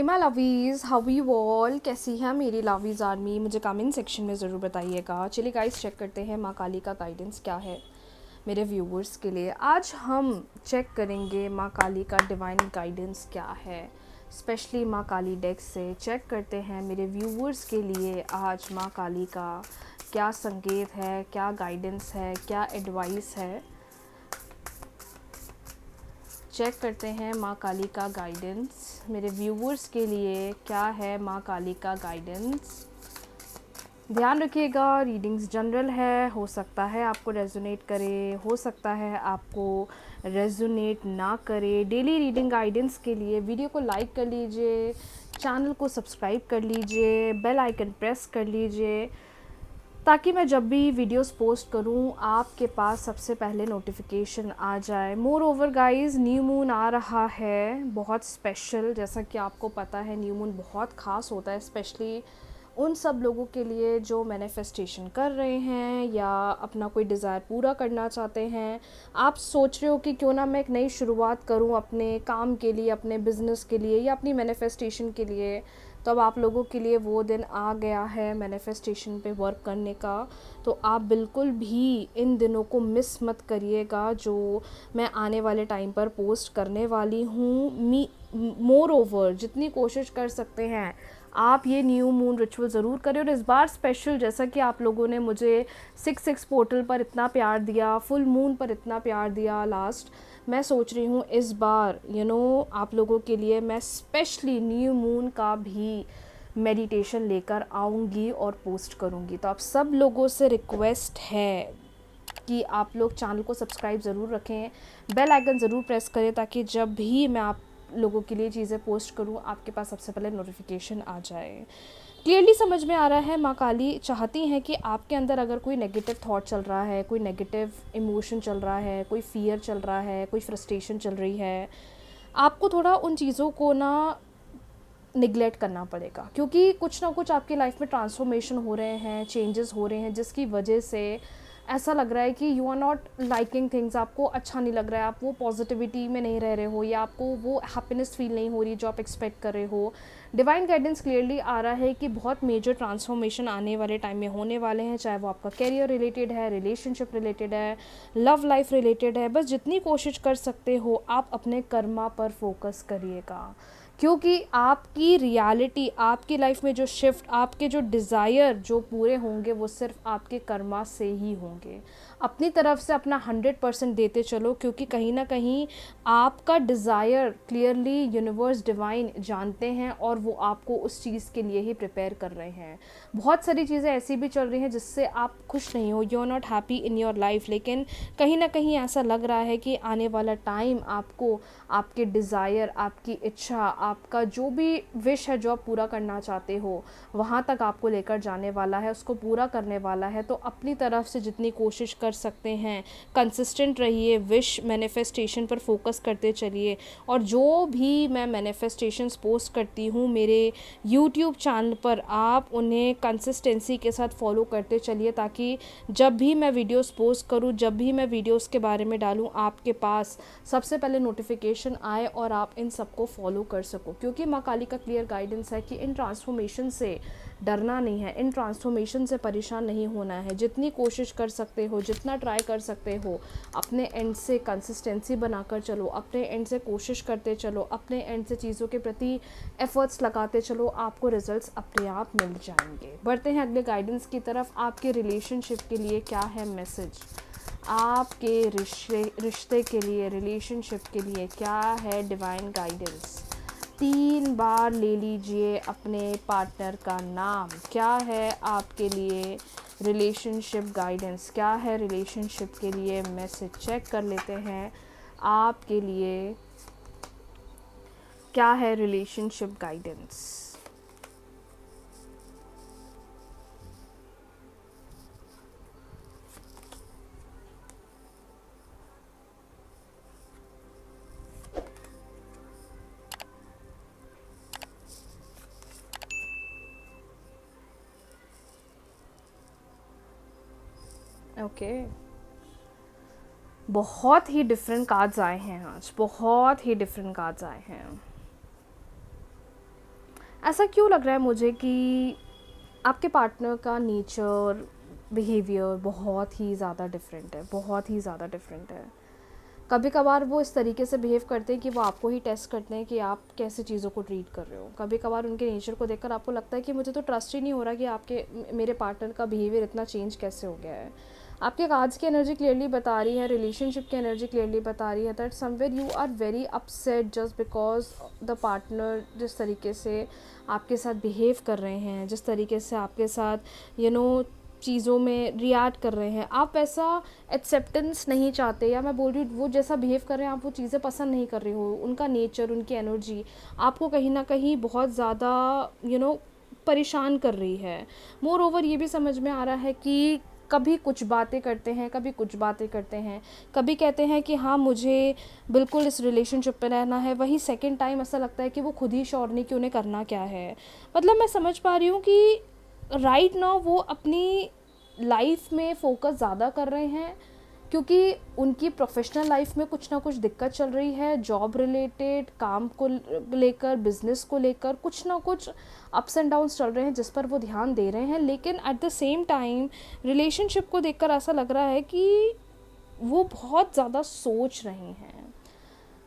Hey my lovies, how you all, कैसी है मेरी लवीज़ आर्मी? मुझे कमेंट सेक्शन में ज़रूर बताइएगा। चलिए गाइस, चेक करते हैं माँ काली का गाइडेंस क्या है मेरे व्यूवर्स के लिए। आज हम चेक करेंगे माँ काली का डिवाइन गाइडेंस क्या है, स्पेशली माँ काली डेक से चेक करते हैं मेरे व्यूवर्स के लिए आज माँ काली का क्या संकेत है, क्या गाइडेंस है, क्या एडवाइस है। चेक करते हैं माँ काली का गाइडेंस मेरे व्यूवर्स के लिए क्या है। माँ काली का गाइडेंस, ध्यान रखिएगा रीडिंग्स जनरल है, हो सकता है आपको रेजोनेट करे, हो सकता है आपको रेजोनेट ना करे। डेली रीडिंग गाइडेंस के लिए वीडियो को लाइक कर लीजिए, चैनल को सब्सक्राइब कर लीजिए, बेल आइकन प्रेस कर लीजिए ताकि मैं जब भी वीडियोस पोस्ट करूं आपके पास सबसे पहले नोटिफिकेशन आ जाए। Moreover guys, new moon आ रहा है, बहुत स्पेशल। जैसा कि आपको पता है न्यू मून बहुत ख़ास होता है, स्पेशली उन सब लोगों के लिए जो मैनिफेस्टेशन कर रहे हैं या अपना कोई डिज़ायर पूरा करना चाहते हैं। आप सोच रहे हो कि क्यों ना मैं एक नई शुरुआत करूं अपने काम के लिए, अपने बिज़नेस के लिए या अपनी मैनिफेस्टेशन के लिए, तो अब आप लोगों के लिए वो दिन आ गया है मैनिफेस्टेशन पे वर्क करने का। तो आप बिल्कुल भी इन दिनों को मिस मत करिएगा जो मैं आने वाले टाइम पर पोस्ट करने वाली हूँ। मोर ओवर जितनी कोशिश कर सकते हैं आप ये न्यू मून रिचुअल ज़रूर करें। और इस बार स्पेशल, जैसा कि आप लोगों ने मुझे 6/6 पोर्टल पर इतना प्यार दिया, फुल मून पर इतना प्यार दिया लास्ट, मैं सोच रही हूँ इस बार आप लोगों के लिए मैं स्पेशली न्यू मून का भी मेडिटेशन लेकर आऊँगी और पोस्ट करूँगी। तो आप सब लोगों से रिक्वेस्ट है कि आप लोग चैनल को सब्सक्राइब ज़रूर रखें, बेल आइकन ज़रूर प्रेस करें ताकि जब भी मैं आप लोगों के लिए चीज़ें पोस्ट करूं आपके पास सबसे पहले नोटिफिकेशन आ जाए। क्लियरली समझ में आ रहा है माँ काली चाहती हैं कि आपके अंदर अगर कोई नेगेटिव थॉट चल रहा है, कोई नेगेटिव इमोशन चल रहा है, कोई फियर चल रहा है, कोई फ्रस्ट्रेशन चल रही है, आपको थोड़ा उन चीज़ों को ना निगलेक्ट करना पड़ेगा, क्योंकि कुछ ना कुछ आपकी लाइफ में ट्रांसफॉर्मेशन हो रहे हैं, चेंजेस हो रहे हैं, जिसकी वजह से ऐसा लग रहा है कि you are not liking things, आपको अच्छा नहीं लग रहा है, आप वो पॉजिटिविटी में नहीं रह रहे हो या आपको वो हैप्पीनेस फील नहीं हो रही जो आप एक्सपेक्ट कर रहे हो। डिवाइन गाइडेंस क्लियरली आ रहा है कि बहुत मेजर ट्रांसफॉर्मेशन आने वाले टाइम में होने वाले हैं, चाहे वो आपका कैरियर रिलेटेड है, रिलेशनशिप रिलेटेड है, लव लाइफ रिलेटेड है। बस जितनी कोशिश कर सकते हो आप अपने कर्मा पर फोकस करिएगा, क्योंकि आपकी रियलिटी, आपकी लाइफ में जो शिफ्ट, आपके जो डिज़ायर जो पूरे होंगे वो सिर्फ आपके कर्मा से ही होंगे। अपनी तरफ से अपना 100% देते चलो, क्योंकि कहीं ना कहीं आपका डिज़ायर क्लियरली यूनिवर्स डिवाइन जानते हैं और वो आपको उस चीज़ के लिए ही प्रिपेयर कर रहे हैं। बहुत सारी चीज़ें ऐसी भी चल रही हैं जिससे आप खुश नहीं हो, you are not happy in your life, लेकिन कहीं ना कहीं ऐसा लग रहा है कि आने वाला टाइम आपको आपके डिज़ायर, आपकी इच्छा, आपका जो भी विश है जो आप पूरा करना चाहते हो वहाँ तक आपको लेकर जाने वाला है, उसको पूरा करने वाला है। तो अपनी तरफ से जितनी कोशिश कर सकते हैं कंसिस्टेंट रहिए, विश मैनिफेस्टेशन पर फोकस करते चलिए। और जो भी मैं मैनिफेस्टेशंस पोस्ट करती हूँ मेरे यूट्यूब चैनल पर, आप उन्हें कंसिस्टेंसी के साथ फॉलो करते चलिए ताकि जब भी मैं वीडियोस पोस्ट करूँ, जब भी मैं वीडियोस के बारे में डालूँ, आपके पास सबसे पहले नोटिफिकेशन आए और आप इन सबको फॉलो कर सको। क्योंकि माँ काली का क्लियर गाइडेंस है कि इन ट्रांसफॉर्मेशन से डरना नहीं है, इन ट्रांसफॉर्मेशन से परेशान नहीं होना है। जितनी कोशिश कर सकते हो, जितना ट्राई कर सकते हो, अपने एंड से कंसिस्टेंसी बनाकर चलो, अपने एंड से कोशिश करते चलो, अपने एंड से चीज़ों के प्रति एफर्ट्स लगाते चलो, आपको रिजल्ट्स अपने आप मिल जाएंगे। बढ़ते हैं अगले गाइडेंस की तरफ। आपके रिलेशनशिप के लिए क्या है मैसेज? आपके रिश्ते के लिए, रिलेशनशिप के लिए क्या है डिवाइन गाइडेंस? 3 बार ले लीजिए अपने पार्टनर का नाम। क्या है आपके लिए रिलेशनशिप गाइडेंस? क्या है रिलेशनशिप के लिए मैसेज? चेक कर लेते हैं आपके लिए क्या है रिलेशनशिप गाइडेंस। ओके, बहुत ही डिफरेंट कार्ड्स आए हैं आज, बहुत ही डिफरेंट कार्ड्स आए हैं। ऐसा क्यों लग रहा है मुझे कि आपके पार्टनर का नेचर, बिहेवियर बहुत ही ज़्यादा डिफरेंट है, बहुत ही ज़्यादा डिफरेंट है। कभी कभार वो इस तरीके से बिहेव करते हैं कि वो आपको ही टेस्ट करते हैं कि आप कैसे चीज़ों को ट्रीट कर रहे हो। कभी कभार उनके नेचर को देखकर आपको लगता है कि मुझे तो ट्रस्ट ही नहीं हो रहा कि आपके मेरे पार्टनर का बिहेवियर इतना चेंज कैसे हो गया है। आपके कार्ड्स की एनर्जी क्लियरली बता रही है, रिलेशनशिप की एनर्जी क्लियरली बता रही है that somewhere you are very upset just because the partner जिस तरीके से आपके साथ बिहेव कर रहे हैं, जिस तरीके से आपके साथ चीज़ों में रिएक्ट कर रहे हैं, आप वैसा एक्सेप्टेंस नहीं चाहते, या मैं बोल रही हूँ वो जैसा बिहेव कर रहे हैं आप वो चीज़ें पसंद नहीं कर रहे हो। उनका नेचर, उनकी एनर्जी आपको कहीं ना कहीं बहुत ज़्यादा परेशान कर रही है। मोर ओवर ये भी समझ में आ रहा है कि कभी कुछ बातें करते हैं, कभी कुछ बातें करते हैं, कभी कहते हैं कि हाँ मुझे बिल्कुल इस रिलेशनशिप पे रहना है, वही सेकंड टाइम ऐसा लगता है कि वो खुद ही श्योर नहीं कि उन्हें करना क्या है। मतलब मैं समझ पा रही हूँ कि राइट नाउ वो अपनी लाइफ में फोकस ज़्यादा कर रहे हैं, क्योंकि उनकी प्रोफेशनल लाइफ में कुछ ना कुछ दिक्कत चल रही है, जॉब रिलेटेड, काम को लेकर, बिजनेस को लेकर कुछ ना कुछ अप्स एंड डाउन्स चल रहे हैं जिस पर वो ध्यान दे रहे हैं। लेकिन at the same time relationship को देखकर ऐसा लग रहा है कि वो बहुत ज़्यादा सोच रहे हैं,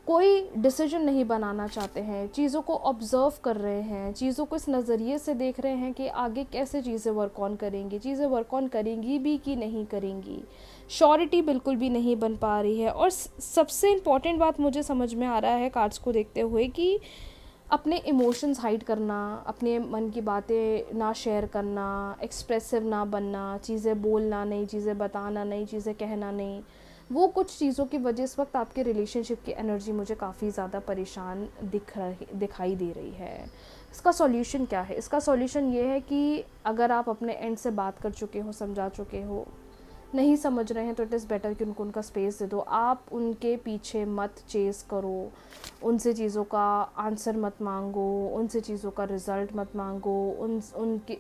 कोई डिसीजन नहीं बनाना चाहते हैं, चीज़ों को ऑब्ज़र्व कर रहे हैं, चीज़ों को इस नज़रिए से देख रहे हैं कि आगे कैसे चीज़ें वर्क ऑन करेंगी, चीज़ें वर्क ऑन करेंगी भी कि नहीं करेंगी। श्योरिटी बिल्कुल भी नहीं बन पा रही है। और सबसे इम्पॉर्टेंट बात मुझे समझ में आ रहा है कार्ड्स को देखते हुए कि अपने इमोशंस हाइड करना, अपने मन की बातें ना शेयर करना, एक्सप्रेसिव ना बनना, चीज़ें बोलना नहीं, चीज़ें बताना नहीं, चीज़ें कहना नहीं, वो कुछ चीज़ों की वजह इस वक्त आपके रिलेशनशिप की एनर्जी मुझे काफ़ी ज़्यादा परेशान दिखाई दे रही है। इसका सॉल्यूशन क्या है? इसका सॉल्यूशन ये है कि अगर आप अपने एंड से बात कर चुके हो, समझा चुके हो, नहीं समझ रहे हैं तो इट इज़ बेटर कि उनको उनका स्पेस दे दो। आप उनके पीछे मत चेस करो, उनसे चीज़ों का आंसर मत मांगो, उनसे चीज़ों का रिज़ल्ट मत मांगो,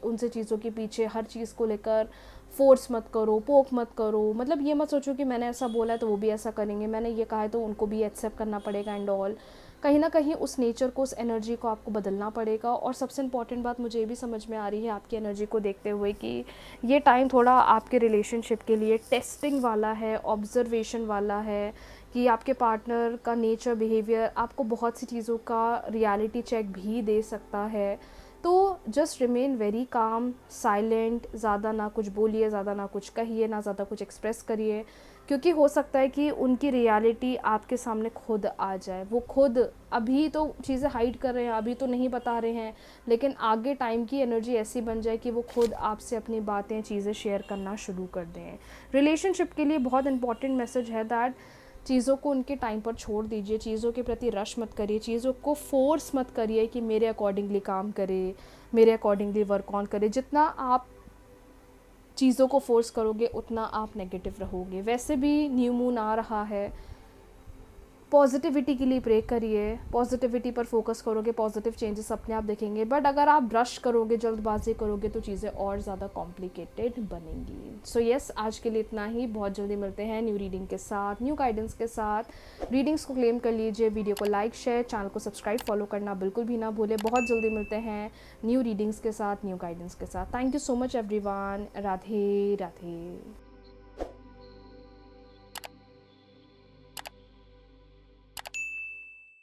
उनसे चीज़ों के पीछे हर चीज़ को लेकर फोर्स मत करो, पोक मत करो। मतलब ये मत सोचो कि मैंने ऐसा बोला है तो वो भी ऐसा करेंगे, मैंने ये कहा है तो उनको भी एक्सेप्ट करना पड़ेगा एंड ऑल। कहीं ना कहीं उस नेचर को, उस एनर्जी को आपको बदलना पड़ेगा। और सबसे इम्पॉर्टेंट बात मुझे ये भी समझ में आ रही है आपकी एनर्जी को देखते हुए कि ये टाइम थोड़ा आपके रिलेशनशिप के लिए टेस्टिंग वाला है, ऑब्जर्वेशन वाला है, कि आपके पार्टनर का नेचर, बिहेवियर आपको बहुत सी चीज़ों का रियलिटी चेक भी दे सकता है। तो just remain very calm, silent, ज़्यादा ना कुछ बोलिए, ज़्यादा ना कुछ कहिए, ना ज़्यादा कुछ एक्सप्रेस करिए, क्योंकि हो सकता है कि उनकी रियलिटी आपके सामने खुद आ जाए। वो खुद अभी तो चीज़ें हाइड कर रहे हैं, अभी तो नहीं बता रहे हैं, लेकिन आगे टाइम की एनर्जी ऐसी बन जाए कि वो खुद आपसे अपनी बातें, चीज़ें शेयर करना शुरू कर दें। रिलेशनशिप के लिए बहुत इंपॉर्टेंट मैसेज है दैट चीज़ों को उनके टाइम पर छोड़ दीजिए, चीज़ों के प्रति रश मत करिए, चीज़ों को फोर्स मत करिए कि मेरे अकॉर्डिंगली काम करे, मेरे अकॉर्डिंगली वर्क ऑन करे। जितना आप चीज़ों को फोर्स करोगे उतना आप नेगेटिव रहोगे। वैसे भी न्यू मून आ रहा है, पॉजिटिविटी के लिए प्रे करिए, पॉजिटिविटी पर फोकस करोगे, पॉजिटिव चेंजेस अपने आप दिखेंगे। बट अगर आप रश करोगे, जल्दबाजी करोगे तो चीज़ें और ज़्यादा कॉम्प्लिकेटेड बनेंगी। सो येस, आज के लिए इतना ही। बहुत जल्दी मिलते हैं न्यू रीडिंग के साथ, न्यू गाइडेंस के साथ। रीडिंग्स को क्लेम कर लीजिए, वीडियो को लाइक, शेयर, चैनल को सब्सक्राइब, फॉलो करना बिल्कुल भी ना भूलें। बहुत जल्दी मिलते हैं न्यू रीडिंग्स के साथ, न्यू गाइडेंस के साथ। Thank you so much everyone. Radhe Radhe.